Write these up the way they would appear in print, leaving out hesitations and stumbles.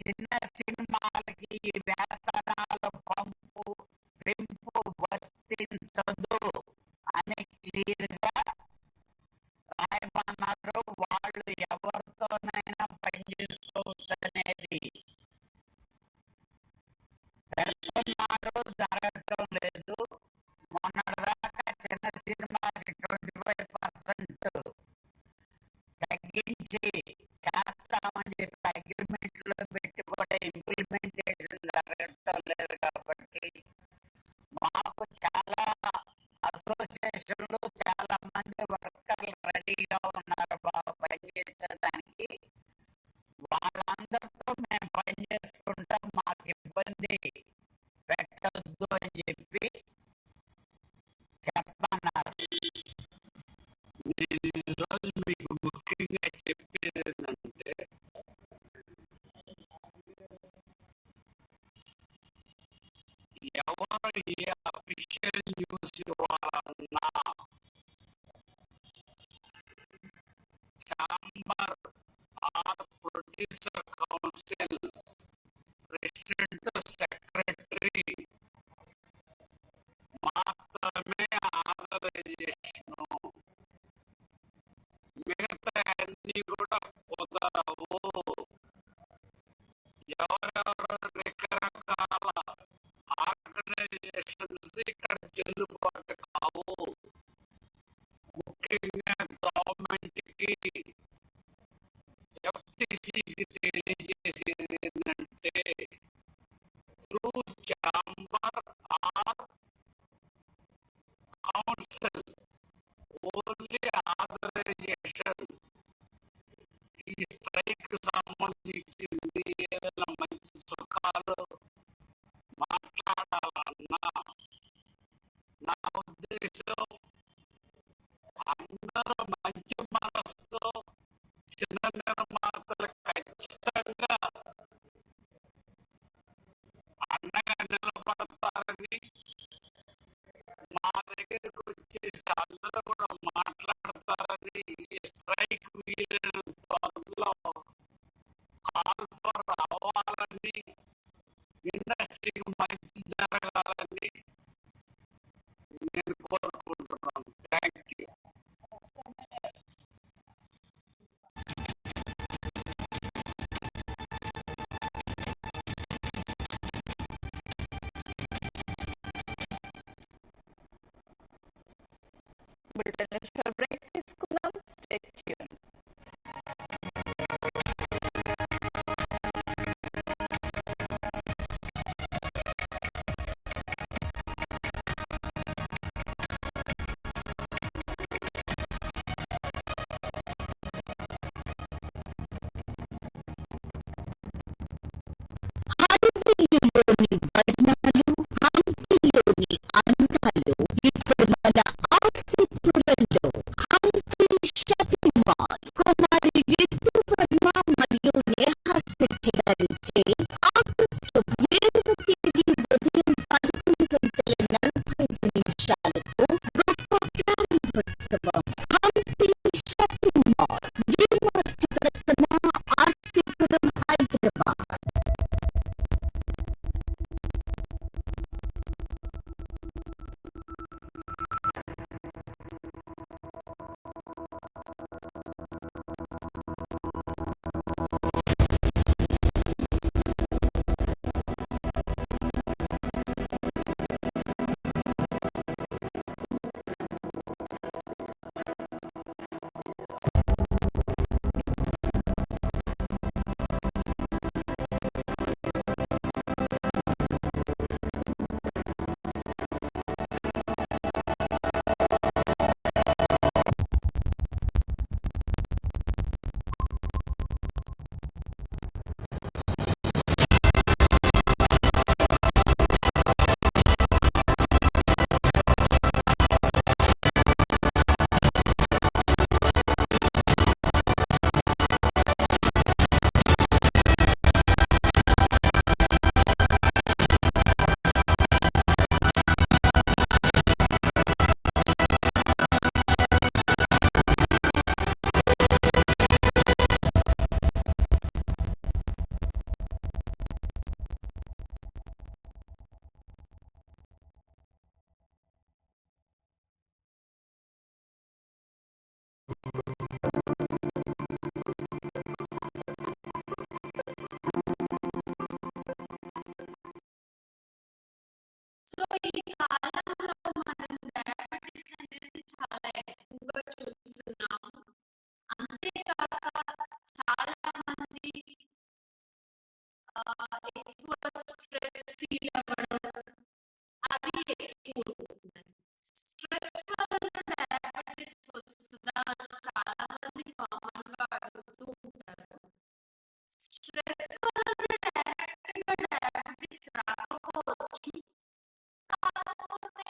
చిన్న సినిమాలకి ఈ వేతనాల పెంపు వర్తించదు అని క్లియర్గా రాయమన్నారు. వాళ్ళు ఎవరితోనైనా పనిచేసుకోవచ్చు అనేది పెడుతున్నారు, జరగటం లేదు. మొన్నటిదాకా చిన్న సినిమాకి 25% తగ్గించి చేస్తామని చెప్పి అగ్రిమెంట్లో పెట్టి కూడా ఇంప్లిమెంటేషన్ జరగటం లేదు. కాబట్టి మాకు చాలా అసోసియేషన్లు, చాలా మంది వర్కర్లు రెడీగా ఉన్నారు బాగా పనిచేసేదానికి. వాళ్ళందరితో మేము పని చేసుకుంటాం, మాకు ఇబ్బంది పెట్టద్దు అని చెప్పి చెప్పన్నారు. నేను ఈరోజు మీకు ముఖ్యంగా చెప్పేది ఏంటంటే, ఎవరు ఏ అఫీషియల్ న్యూస్ ఇవ్వాలన్నా chamber or producer council president, secretary మాత్రమే ఆథరైజేషను. మిగతా అన్ని కూడా కుదరవు. ఎవరెవరు రకరకాల ఆర్గనైజేషన్స్ ఇక్కడ చెల్లుబాటు కావు. ముఖ్యంగా గవర్నమెంట్కి, ఎఫ్టీసీకి తెలియజేసేది ఏంటంటే, through chamber or council only authorization ఈ స్ట్రైక్ సంబంధించింది. ఏదైనా మంచి సుఖాలు మాట్లాడాలన్నా నా ఉద్దేశం అందరూ మంచి మనసుతో చిన్న నిర్మాతలు ఖచ్చితంగా అండగా నిలబడతారని, మా దగ్గరకు వచ్చేసి అందరూ కూడా మాట్లాడతారని, ఈ స్ట్రైక్ వీలైనంత త్వరలో కాల్ఫర్ అవ్వాలని, ఇండస్ట్రీకి మంచి జరగాలని నేను కోరుకుంటున్నాను. Thank you. బ్రేక్ తీసుకుందాం. Stay tune. హైవేలోని వర్ణాలు, హంపీలోని అందాలు ఇప్పుడు మన ఆర్సీపురంలో హంపీ షాపింగ్ మాల్. కుమారి రితు వర్మ మరియు నేహా శెట్టి గారిచే ఆగస్టు 7వ తేదీ ఉదయం 11:45 గొప్ప ప్రారంభోత్సవం. హంపీ షాపింగ్ మాల్, డిమార్ట్ ప్రక్కన, ఆర్సీపురం, హైదరాబాద్. ఈ కాలంలో మనం డయాబెటిస్ అనేది చాలా ఎక్కువగా చూస్తున్నాము. అంతేకాక చాలా మంది ఎక్కువ స్ట్రెస్ ఫీల్ అవ్వడం అది ఎక్కువ ఉంటున్నాయి. స్ట్రెస్ వల్ల డయాబెటిస్ వస్తుందా అని చాలా మంది కామన్‌గా అడుగుతూ ఉంటారు. స్ట్రెస్ వల్ల డైరెక్ట్‌గా డయాబెటిస్ రాకపోవచ్చు. కాకపోతే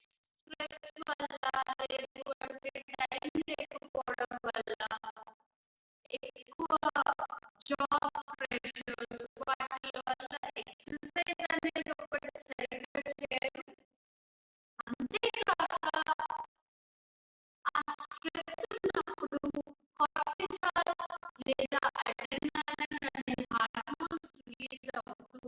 స్ట్రెస్ వల్ల లేదు అంటే టైం లేకపోవడం వల్ల ఎక్కువ జాబ్ ప్రెషర్స్ వాటి వల్ల ఎక్సర్సైజ్ అనేది ఒకటి సరిగ్గా చేయరు. అంతేకాక ఆ స్ట్రెస్ ఉన్నప్పుడు కార్టిసాల్ లేదా అడ్రినలిన్ అనే హార్మోన్స్ రిలీజ్ అవుతూ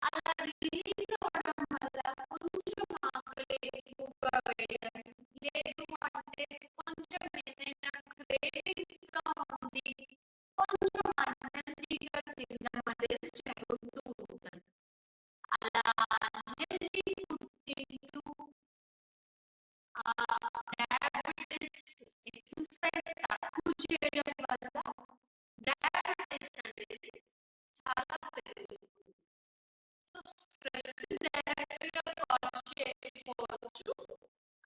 అలా రిలీజ్ అవ్వడం వల్ల కొంచెం ఆకలి ఎక్కువగా వేయడం, లేదు అంటే కొంచెం ఏదైనా క్రేవింగ్స్‌గా ఉండి కొంచెం అన్‌హెల్తీగా తినడం అనేది జరుగుతూ ఉంటది. అలా అన్‌హెల్తీ ఫుడ్ తింటూ డయాబెటిస్ ఎక్సర్సైజ్ తక్కువ చేయడం వల్ల డయాబెటిస్ అనేది చాలా పెరుగుతుంది. సో, స్ట్రెస్ డైరెక్ట్‌గా కాజ్ చేయకపోవచ్చు.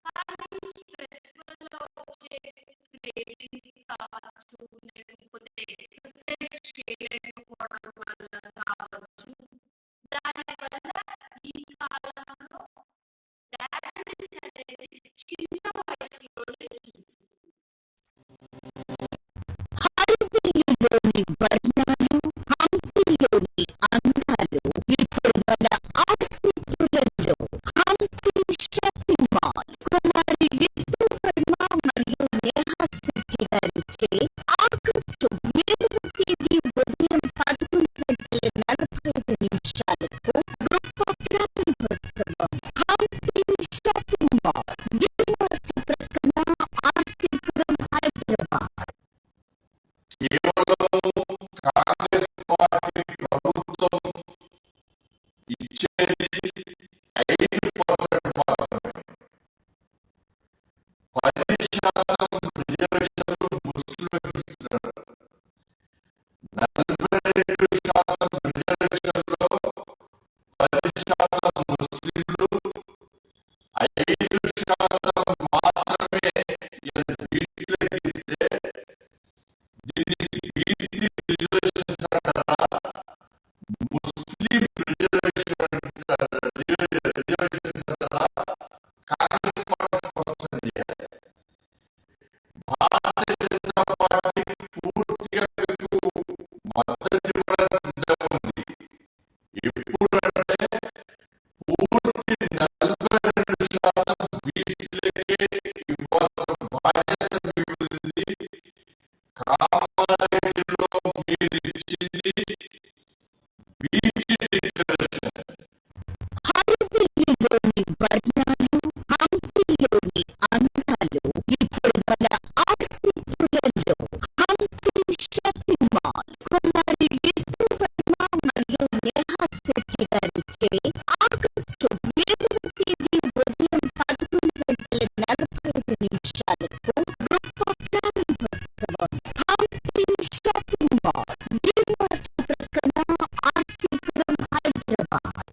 కానీ స్ట్రెస్ వల్ల వచ్చే క్రేవింగ్స్ కావచ్చు, లేకపోతే ఎక్సర్సైజ్ చేయలేకపోవడం వల్ల కావచ్చు. దానివల్ల ఈ కాలంలో డయాబెటిస్ అనేది చిన్న వయసులోనే చూస్తున్నాం. హార్వీలోని వర్ణాలు, హంపీలోని అందాలు ఇప్పుడు మన ఆర్సీపురంలో హంపి షాపింగ్ మాల్ కుమారి రితు వర్మ మరియు నేహా శెట్టి గారిచే ఆగస్టు 7వ తేదీ ఉదయం 11:45 గొప్ప ప్రారంభోత్సవం. హంపి షాపింగ్ మాల్ డిమార్ట్ ప్రక్కన ఆర్సీపురం హైదరాబాద్. కేవలం కాంగ్రెస్ పార్టీ ప్రభుత్వం ఇచ్చేది 5% మాత్రమే. 10% రిజర్వేషన్లు ముస్లింలకు ఇస్తున్నారు. 42% రిజర్వేషన్లో 10% ముస్లింలు, 5% మాత్రమే బీసీలకు ఇస్తే దీన్ని బీసీ రిజర్వేషన్స్ అంటారా, ముస్లిం రిజర్వేషన్స్ అంటారా? కాంగ్రెస్ పార్టీ స్పష్టం చేయాలి. భారతీయ జనతా పార్టీ పూర్తిగా మీకు మద్దతు ఇవ్వడానికి సిద్ధంగా ఉంది. ఎప్పుడంటే పూర్తి 42% బీసీలకే ఇవ్వాల్సిన బాధ్యత మిగులుతుంది. కామారెడ్డిలో మీరు ఇచ్చింది బీసీ రిజర్వేషన్. హార్వీలోని వర్ణాలు, హంపీలోని అందాలు ఇప్పుడు మన ఆర్సీపురంలో హంపి షాపింగ్ మాల్ కుమారి రితు వర్మ మరియు నేహా శెట్టి గారిచే ఆగస్టు 7వ తేదీ ఉదయం 11:45 గొప్ప ప్రారంభోత్సవం. హంపి షాపింగ్ మాల్ డిమార్ట్ ప్రక్కన ఆర్సీపురం హైదరాబాద్.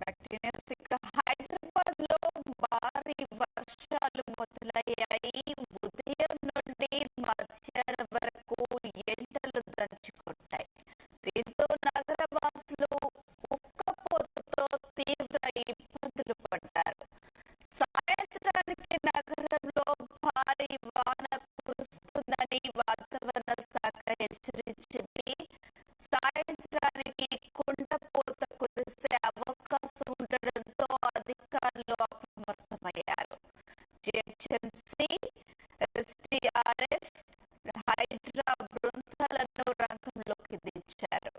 బ్యాక్టీరియస్ ఇక హైదరాబాద్లో భారీ వర్షాలు మొదలయ్యాయి. ఉదయం నుండి మధ్యాహ్నం వరకు ఎండలు దంచుకొట్టాయి. దీంతో నగరవాసులు ఉక్కపోతతో తీవ్ర ఇబ్బందులు పడ్డారు. సాయంత్రానికి నగరంలో భారీ వాన కురుస్తుందని వాతావరణ శాఖ హెచ్చరించింది. సాయంత్రానికి కుండపోత కురిసే అవకాశం ఉండడంతో అధికారులు అప్రమత్తమయ్యారు. జిహెచ్ఎంసీ, ఎస్డీఆర్ఎఫ్, హైడ్రా బృందాలను రంగంలోకి దించారు.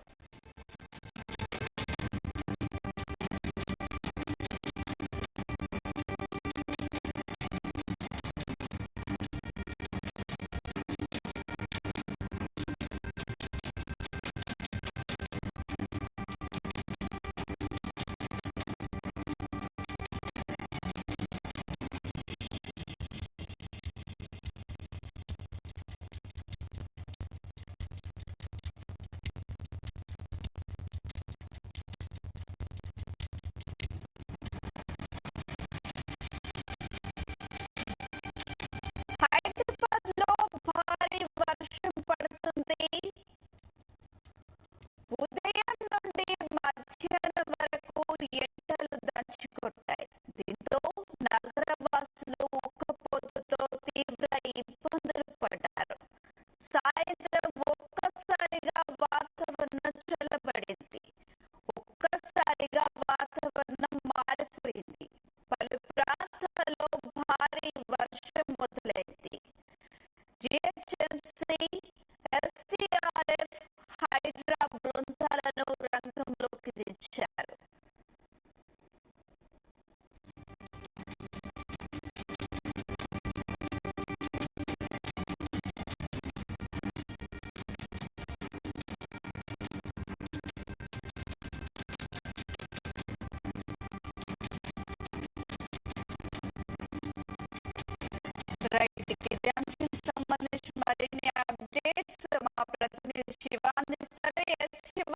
సాయంత్రం ఒక్కసారిగా వాతావరణం చల్లబడింది. ఒక్కసారిగా వాతావరణం మారిపోయింది. పలు ప్రాంతాల్లో భారీ వర్షం మొదలైంది. జిహెచ్ఎంసీ, ఎస్డీఆర్ఎఫ్, హైడ్రా బృందాలను రంగంలోకి దించారు. రైట్, ఇదే అంశానికి సంబంధించి మరిన్ని అప్డేట్స్ మా ప్రతినిధి శివ అందిస్తారు. ఎస్ శివ.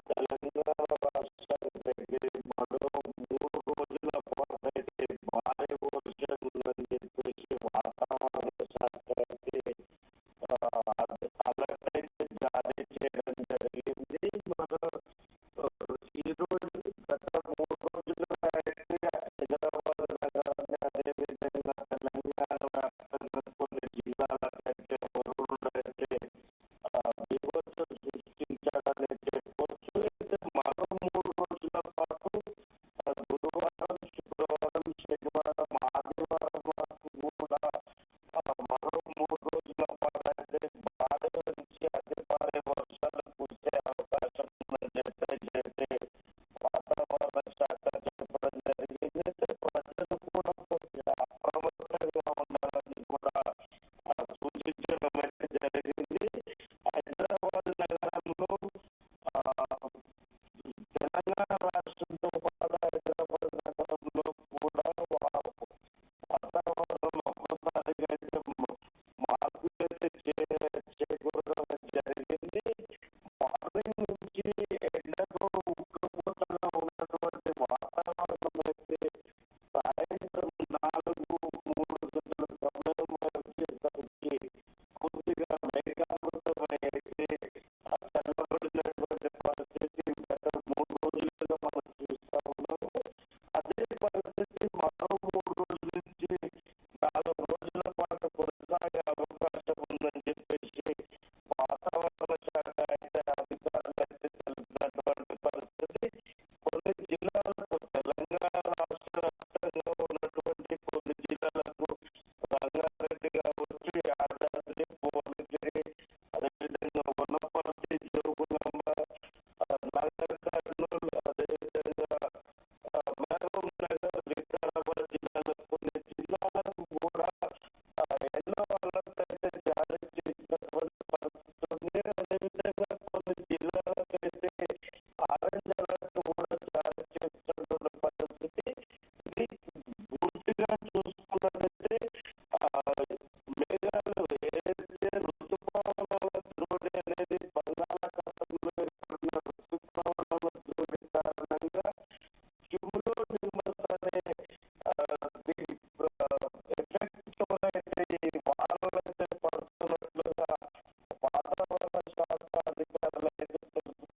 తెలంగాణ రాష్ట్రానికి దగ్గర మరో 3 రోజుల పాటు అయితే భారీ వర్షం ఉందని చెప్పేసి వాతావరణ శాఖ అయితే అలర్ట్ అయితే జారీ చేయడం జరిగింది. ఈ రోజు గత 3 రోజులుగా అయితే హైదరాబాద్ నగరాన్ని అదేవిధంగా తెలంగాణ వ్యాప్తంగా కొన్ని జిల్లాలకైతే వరుణుడైతే విపత్తు సృష్టించాడని చెప్పవచ్చు. అయితే మరో 3 రోజుల పాటు గురువారం, శుక్రవారం, శనివారం, ఆదివారం వరకు కూడా మరో 3 రోజుల పాటు అయితే భారీ నుంచి అతి భారీ వర్షాలు కురిసే అవకాశం ఉందని చెప్పేసి అయితే వాతావరణ శాఖ చెప్పడం జరిగింది. అయితే ప్రజలు కూడా కొంచెం అప్రమత్తంగా ఉండాలని కూడా